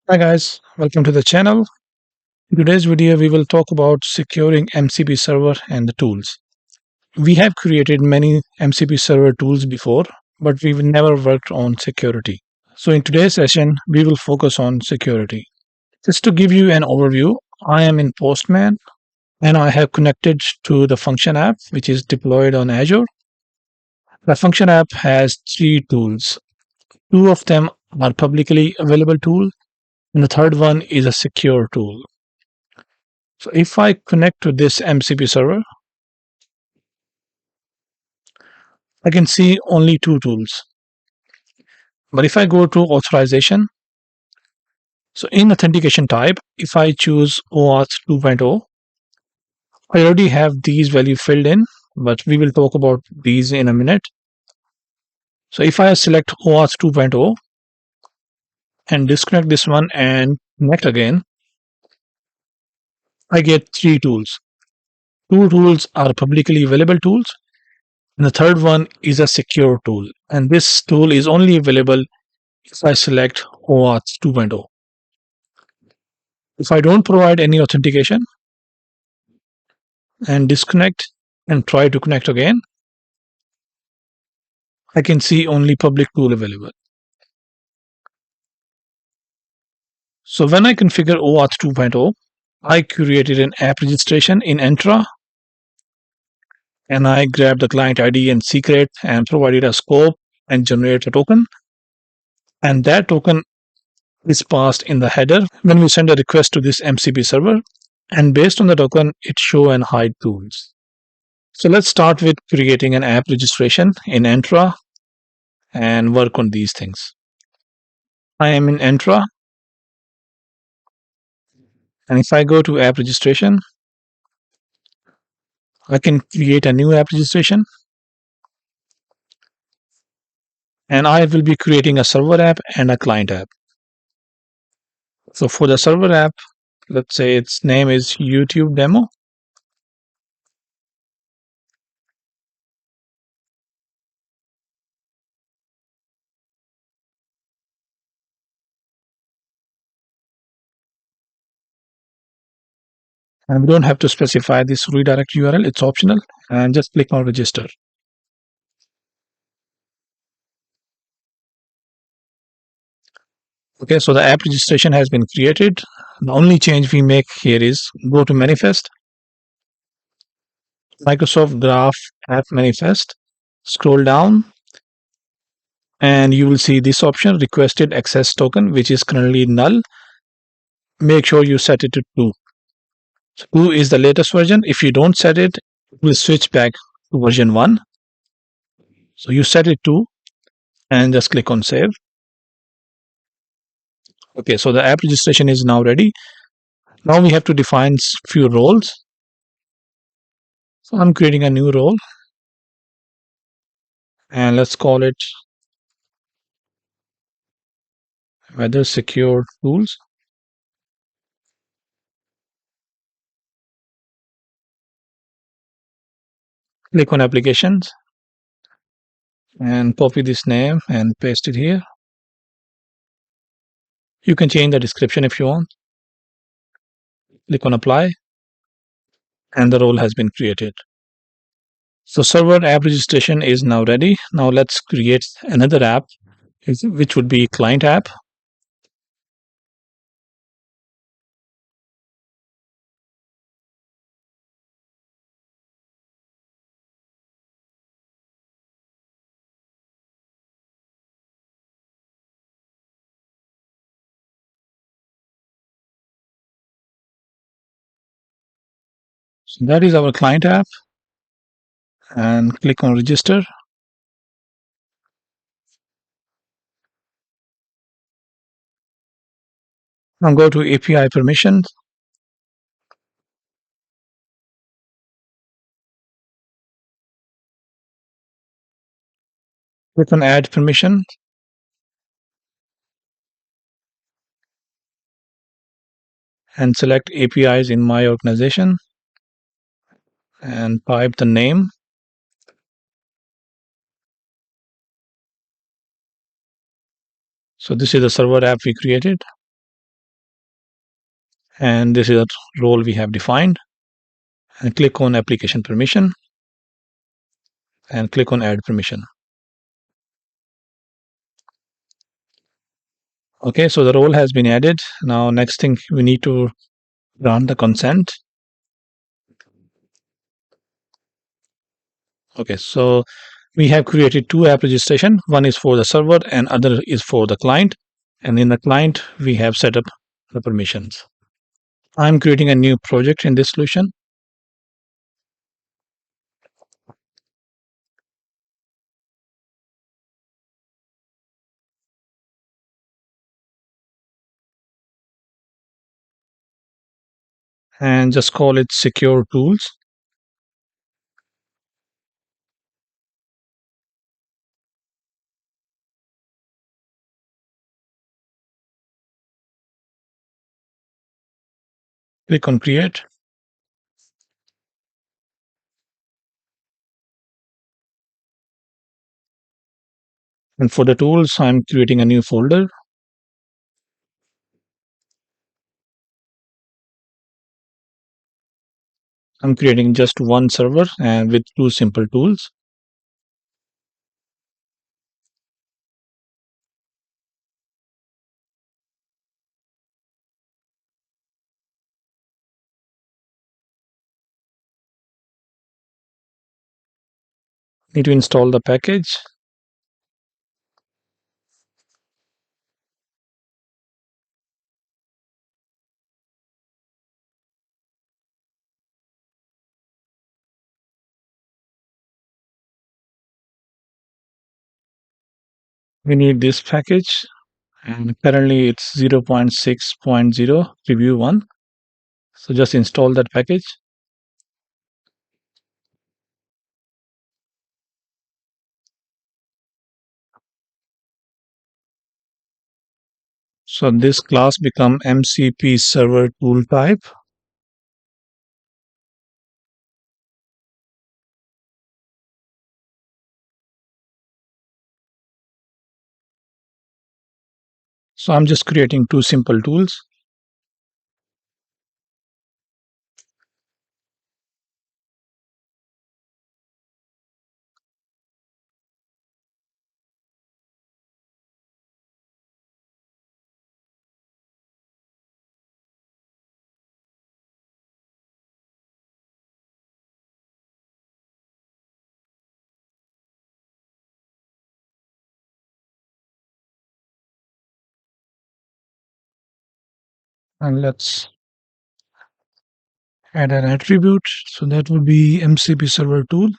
Hi guys, welcome to the channel. In today's video, we will talk about securing MCP server and the tools. We have created many MCP server tools before, but we've never worked on security. So in today's session, we will focus on security. Just to give you an overview, I am in Postman and I have connected to the function app, which is deployed on Azure. The function app has three tools. Two of them are publicly available tools, and the third one is a secure tool. So if I connect to this MCP server, I can see only two tools. But if I go to authorization, so in authentication type, if I choose OAuth 2.0, I already have these values filled in, but we will talk about these in a minute. So if I select OAuth 2.0 and disconnect this one and connect again, I get three tools. Two tools are publicly available tools, and the third one is a secure tool. And this tool is only available if I select OAuth 2.0. If I don't provide any authentication and disconnect and try to connect again, I can see only public tool available. So when I configure OAuth 2.0, I created an app registration in Entra and I grabbed the client ID and secret and provided a scope and generate a token. And that token is passed in the header when we send a request to this MCP server. And based on the token, it show and hide tools. So let's start with creating an app registration in Entra and work on these things. I am in Entra, and if I go to app registration, I can create a new app registration, and I will be creating a server app and a client app. So for the server app, let's say its name is YouTube demo. And we don't have to specify this redirect URL, it's optional, and just click on register. Okay, so the app registration has been created. The only change we make here is go to manifest, Microsoft Graph App Manifest, scroll down, and you will see this option, requested access token, which is currently null. Make sure you set it to 2. So 2 is the latest version. If you don't set it, it will switch back to version 1. So you set it to and just click on save. Okay, so the app registration is now ready. Now we have to define few roles. So I'm creating a new role and let's call it weather secure tools. Click on applications and copy this name and paste it here. You can change the description if you want. Click on apply and the role has been created. So server app registration is now ready. Now let's create another app, which would be client app. So that is our client app, and click on register. Now go to API permissions. Click on add permission and select APIs in my organization and type the name. So this is the server app we created. And this is a role we have defined. And click on application permission and click on add permission. Okay, so the role has been added. Now next thing, we need to grant the consent. Okay, so we have created two app registration. One is for the server and other is for the client. And in the client, we have set up the permissions. I'm creating a new project in this solution. And just call it secure tools. Click on create. And for the tools, I'm creating a new folder. I'm creating just one server and with two simple tools. Need to install the package. We need this package, and currently it's 0.6.0 preview 1. So just install that package. So this class become MCP server tool type. So I'm just creating two simple tools. And let's add an attribute. So that would be MCP server tool.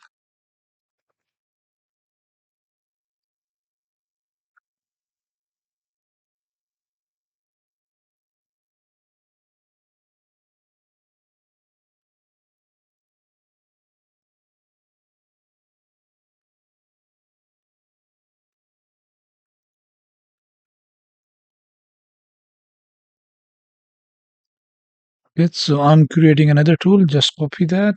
Okay, so I'm creating another tool. Just copy that.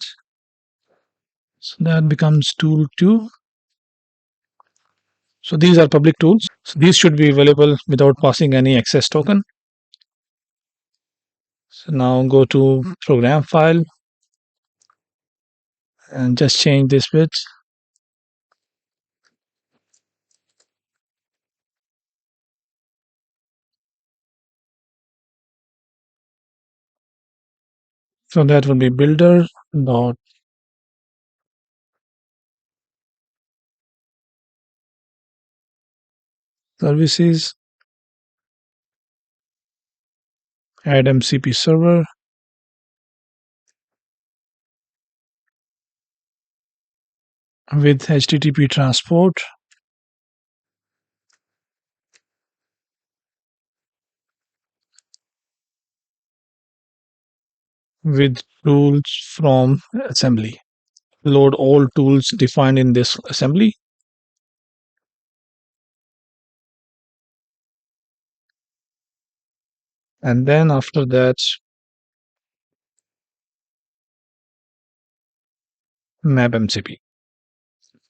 So that becomes tool 2. So these are public tools. So these should be available without passing any access token. So now go to program file and just change this bit. So that would be builder dot services add MCP server with HTTP transport with tools from assembly. Load all tools defined in this assembly. And then after that, map MCP.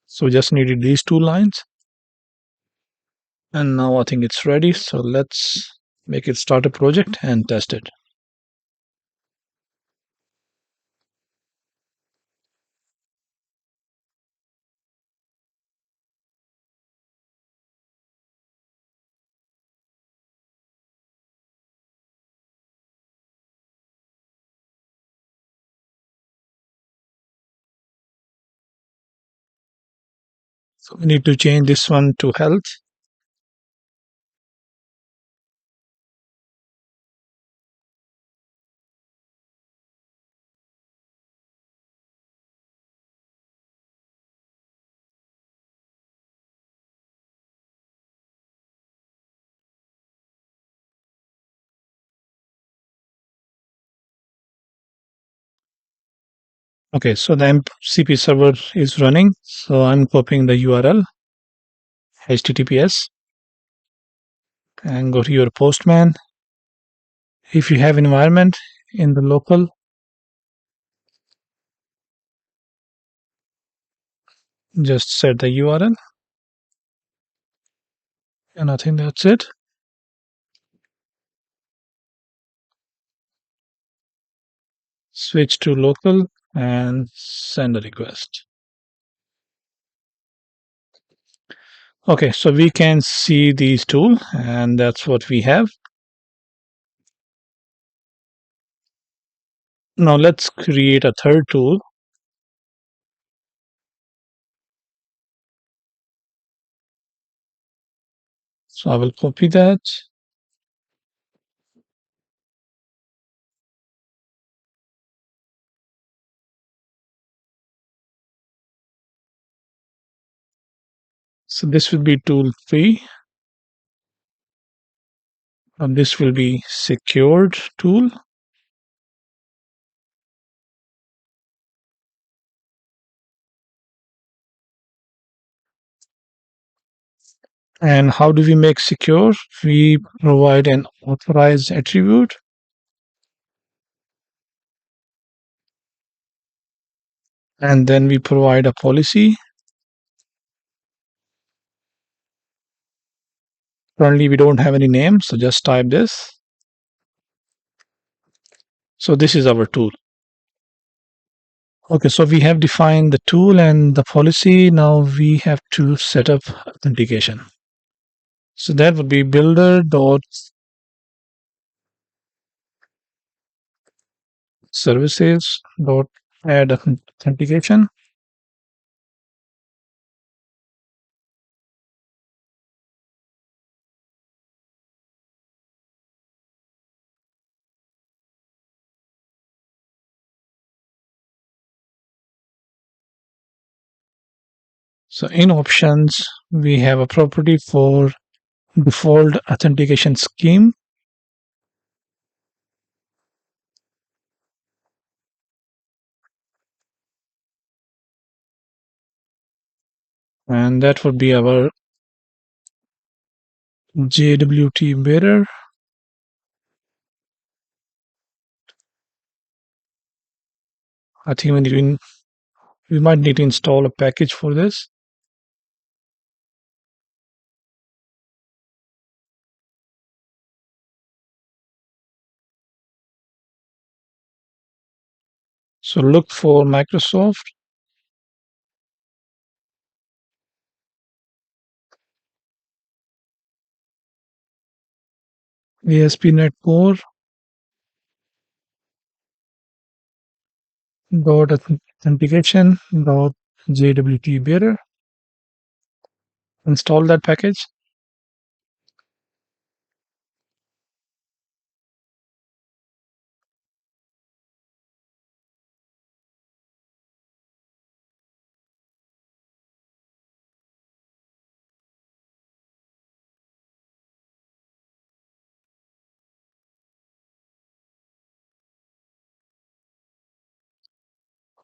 So just needed these two lines. And now I think it's ready. So let's make it start a project and test it. So we need to change this one to health. Okay, so the MCP server is running. So I'm copying the URL, HTTPS, and go to your Postman. If you have environment in the local, just set the URL, and I think that's it. Switch to local and send a request. Okay, so we can see these tools, and that's what we have. Now let's create a third tool. So I will copy that. So this will be tool 3, and this will be secured tool. And how do we make secure? We provide an authorized attribute, and then we provide a policy. Currently, we don't have any name, so just type this. So this is our tool. Okay, so we have defined the tool and the policy. Now we have to set up authentication. So that would be builder dot services dot add authentication. So in options, we have a property for default authentication scheme. And that would be our JWT Bearer. I think we might need to install a package for this. So look for Microsoft. ASP.NET Core dot authentication dot JWT Bearer. Install that package.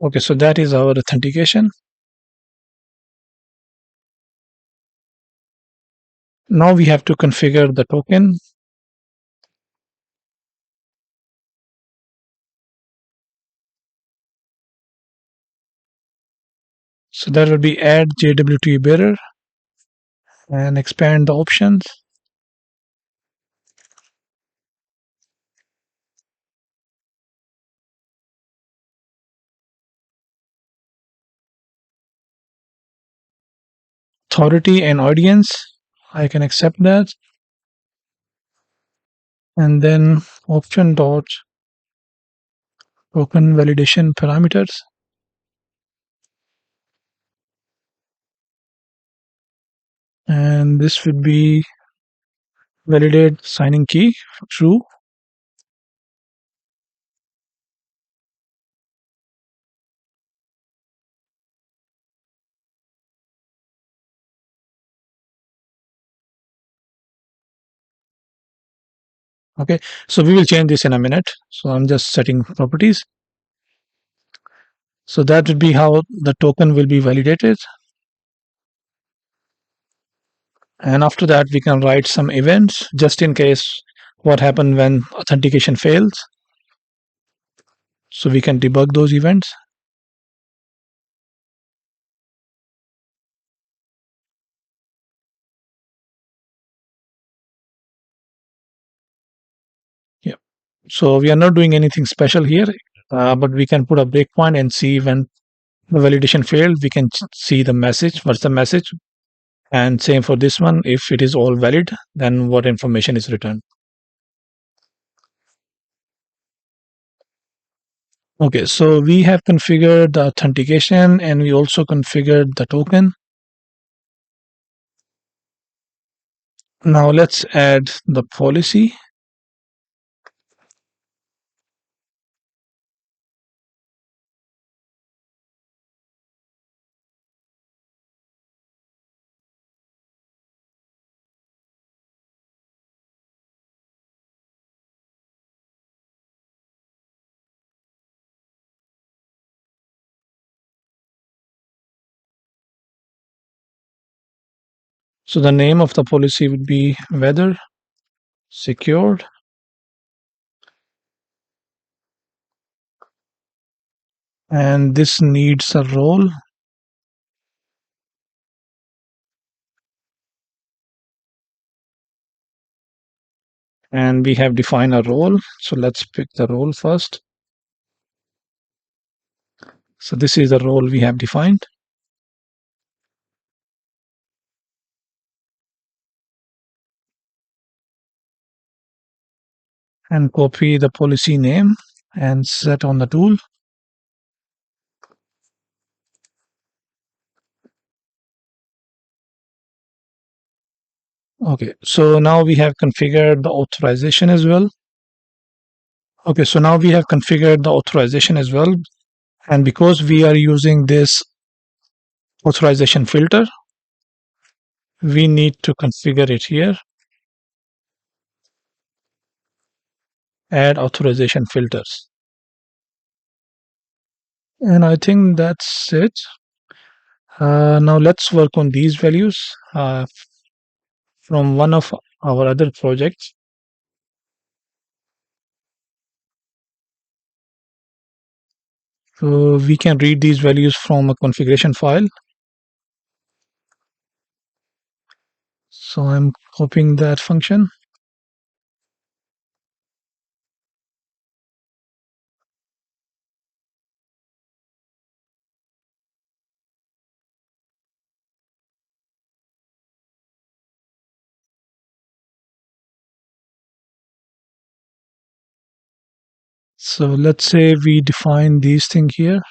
Okay, so that is our authentication. Now we have to configure the token. So that will be add JWT Bearer and expand the options. Authority and audience. I can accept that. And then option dot token validation parameters. And this would be validate signing key true. Okay, so we will change this in a minute. So I'm just setting properties. So that would be how the token will be validated. And after that, we can write some events just in case what happened when authentication fails. So we can debug those events. Yeah. So we are not doing anything special here, but we can put a breakpoint and see when the validation failed. We can see the message. What's the message? And same for this one. If it is all valid, then what information is returned? Okay, so we have configured the authentication and we also configured the token. Now let's add the policy. So the name of the policy would be whether secured, and this needs a role, and we have defined a role. So let's pick the role first. So this is the role we have defined. And copy the policy name and set on the tool. Okay, so now we have configured the authorization as well. Okay, so now we have configured the authorization as well. And because we are using this authorization filter, we need to configure it here. Add authorization filters. And I think that's it. Now let's work on these values from one of our other projects. So we can read these values from a configuration file. So I'm copying that function. So let's say we define these things here.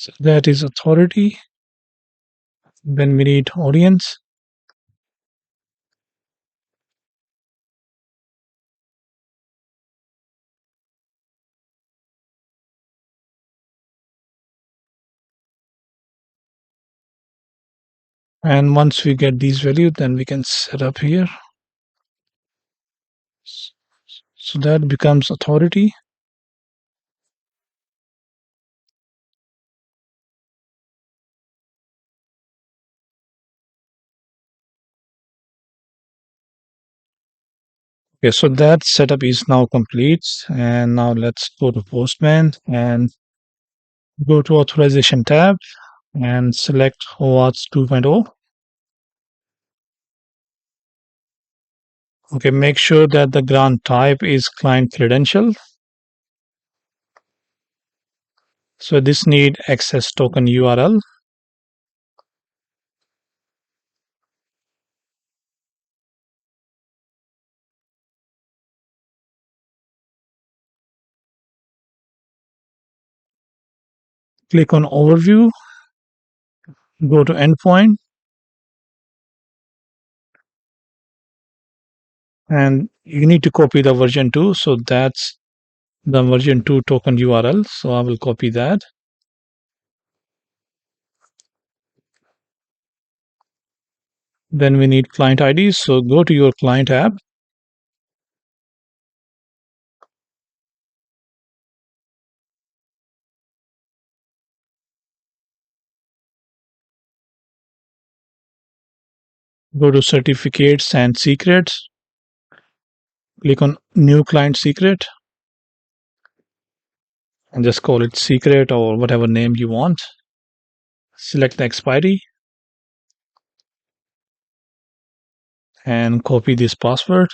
So that is authority. Then we need audience. And once we get these values, then we can set up here. So that becomes authority. Okay, so that setup is now complete. And now let's go to Postman and go to Authorization tab and select OAuth 2.0. Okay, make sure that the grant type is client credential. So this need access token URL. Click on Overview, go to Endpoint, and you need to copy the version 2. So that's the version 2 token URL. So I will copy that. Then we need client ID. So go to your client app. Go to certificates and secrets. Click on new client secret and just call it secret or whatever name you want. Select the expiry and copy this password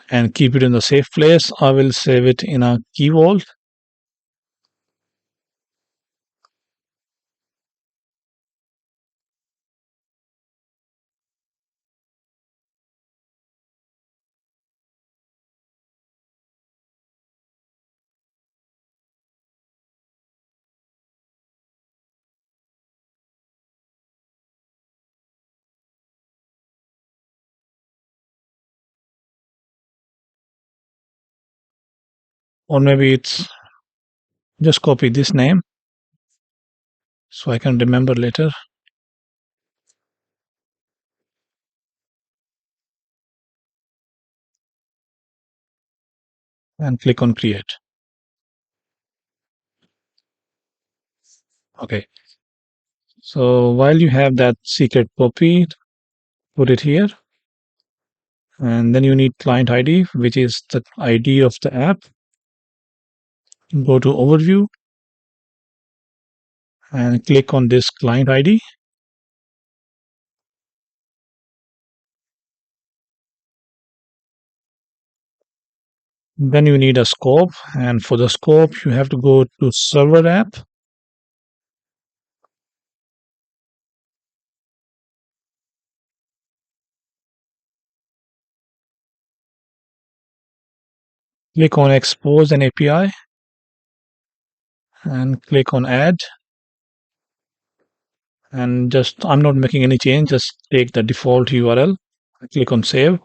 and keep it in the safe place. I will save it in a key vault. Or maybe it's just copy this name so I can remember later and click on create. Okay. So while you have that secret copied, put it here. And then you need client ID, which is the ID of the app. Go to overview and click on this client ID. Then you need a scope. And for the scope, you have to go to server app. Click on expose an API and click on add. And just, I'm not making any change, just take the default URL. Click on save.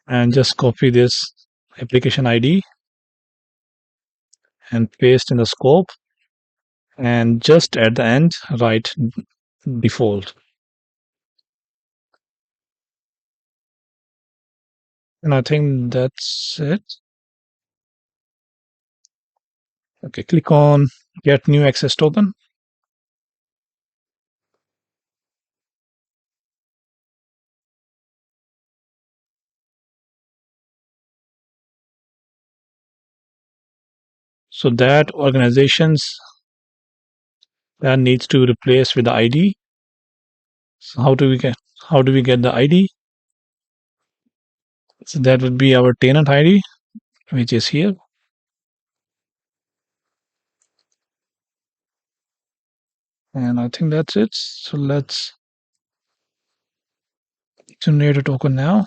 And just copy this application ID and paste in the scope. And just at the end, write default. And I think that's it. Okay, click on get new access token. So that organizations that needs to replace with the ID. So how do we get the ID? So that would be our tenant ID, which is here. And I think that's it. So let's generate a token now.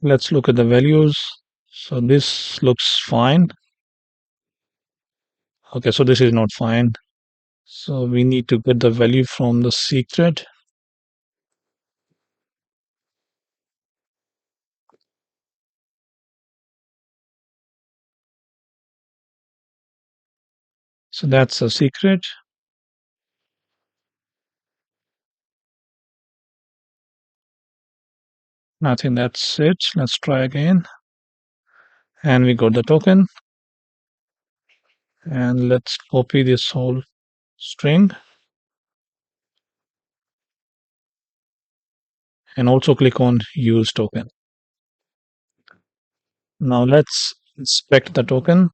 Let's look at the values. So this looks fine. Okay, so this is not fine. So we need to get the value from the secret. So that's a secret. I think that's it. Let's try again. And we got the token. And let's copy this whole string. And also click on use token. Now let's inspect the token.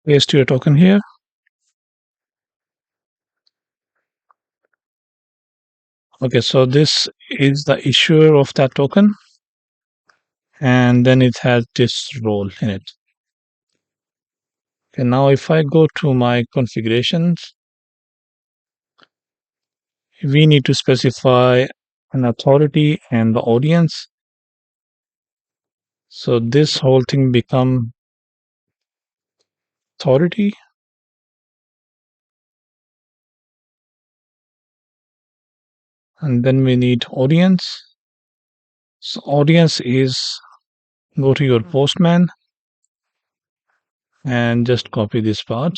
Paste your token here. Okay, so this is the issuer of that token. And then it has this role in it. Okay, now if I go to my configurations, we need to specify an authority and the audience. So this whole thing become authority. And then we need audience. So audience is, go to your Postman and just copy this part,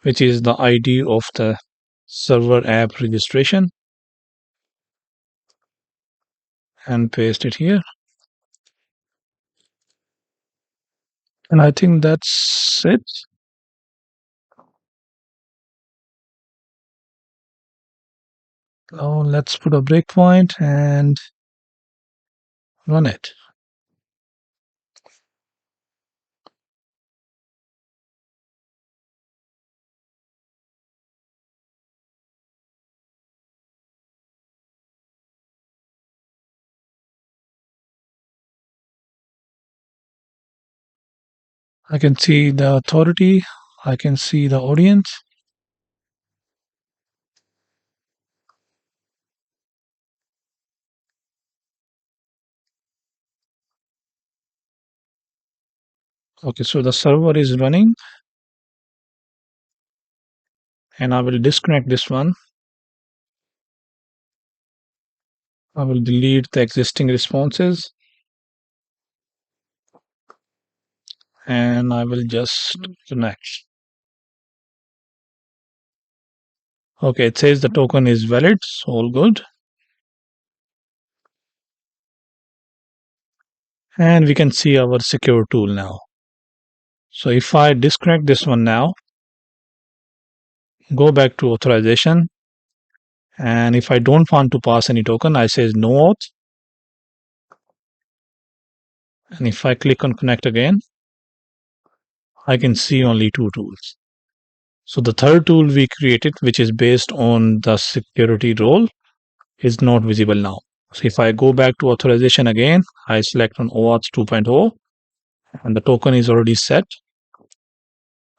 which is the ID of the server app registration, and paste it here. And I think that's it. Now let's put a breakpoint and run it. I can see the authority. I can see the audience. Okay, so the server is running, and I will disconnect this one. I will delete the existing responses, and I will just connect. Okay, it says the token is valid, so all good. And we can see our secure tool now. So if I disconnect this one now, go back to authorization, and if I don't want to pass any token, I say no auth. And if I click on connect again, I can see only two tools. So the third tool we created, which is based on the security role, is not visible now. So if I go back to authorization again, I select on OAuth 2.0 and the token is already set.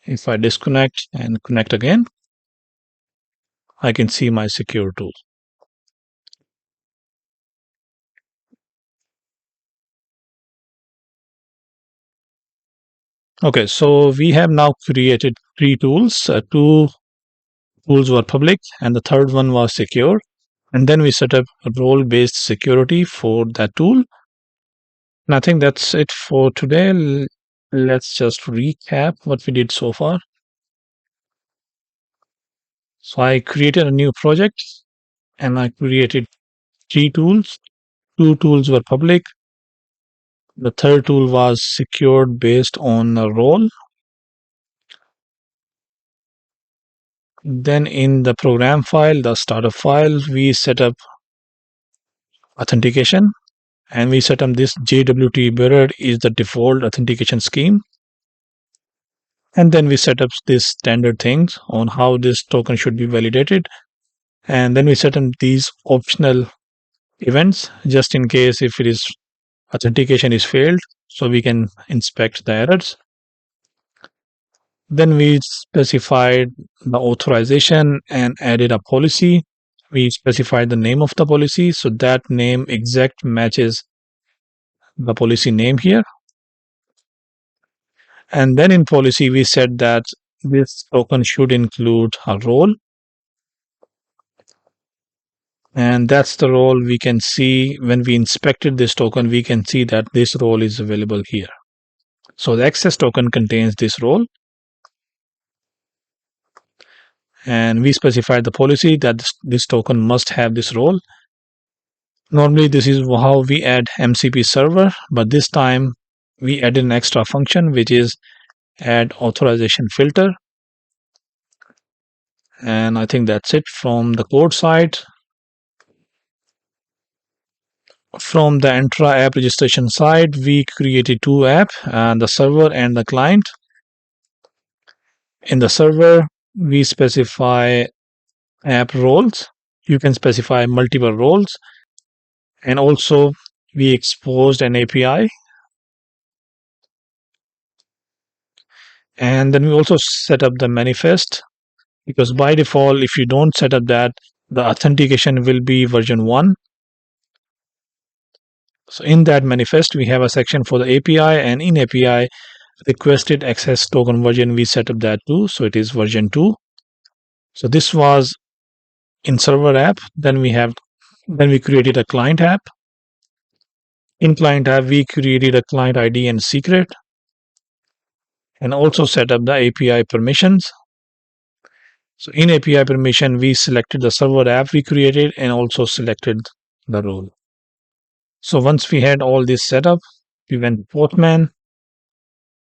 If I disconnect and connect again, I can see my secure tool. Okay, so we have now created three tools. Two tools were public and the third one was secure. And then we set up a role-based security for that tool. And I think that's it for today. Let's just recap what we did so far. So I created a new project and I created three tools. Two tools were public. The third tool was secured based on a role. Then in the program file, the startup file, we set up authentication and we set up this JWT Bearer is the default authentication scheme. And then we set up these standard things on how this token should be validated. And then we set up these optional events just in case if it is authentication is failed, so we can inspect the errors. Then we specified the authorization and added a policy. We specified the name of the policy, so that name exact matches the policy name here. And then in policy, we said that this token should include a role. And that's the role we can see when we inspected this token, we can see that this role is available here. So the access token contains this role, and we specified the policy that this token must have this role. Normally this is how we add MCP server, but this time we added an extra function, which is add authorization filter. And I think that's it from the code side. From the Entra app registration side, we created two apps, the server and the client. In the server, we specify app roles. You can specify multiple roles, and also we exposed an API. And then we also set up the manifest, because by default, if you don't set up that, the authentication will be version 1. So in that manifest, we have a section for the API, and in API requested access token version, we set up that too. So it is version 2. So this was in server app. Then we created a client app. In client app, we created a client ID and secret, and also set up the API permissions. So in API permission, we selected the server app we created and also selected the role. So once we had all this set up, we went to Postman.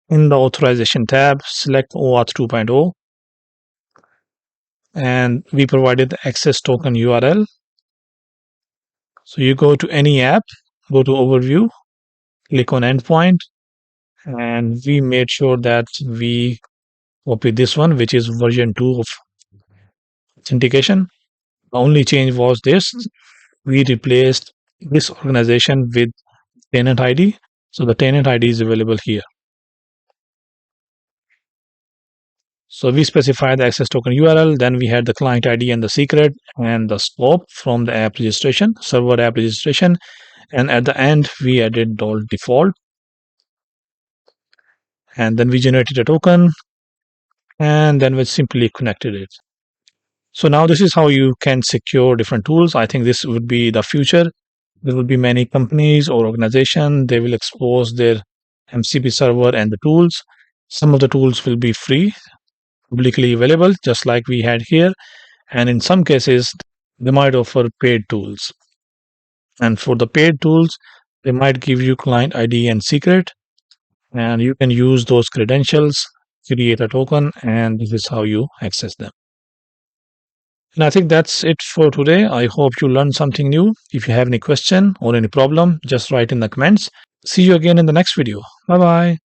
In the authorization tab, select OAuth 2.0, and we provided the access token URL. So you go to any app, go to overview, click on endpoint, and we made sure that we copy this one, which is version 2 of authentication. The only change was this: we replaced this organization with Tenant ID. So the Tenant ID is available here. So we specify the access token URL, then we had the client ID and the secret and the scope from the app registration, server app registration, and at the end we added default, and then we generated a token, and then we simply connected it. So now this is how you can secure different tools. I think this would be the future. There will be many companies or organizations, they will expose their MCP server and the tools. Some of the tools will be free, publicly available, just like we had here. And in some cases, they might offer paid tools. And for the paid tools, they might give you client ID and secret, and you can use those credentials, create a token, and this is how you access them. And I think that's it for today. I hope you learned something new. If you have any question or any problem, just write in the comments. See you again in the next video. Bye bye.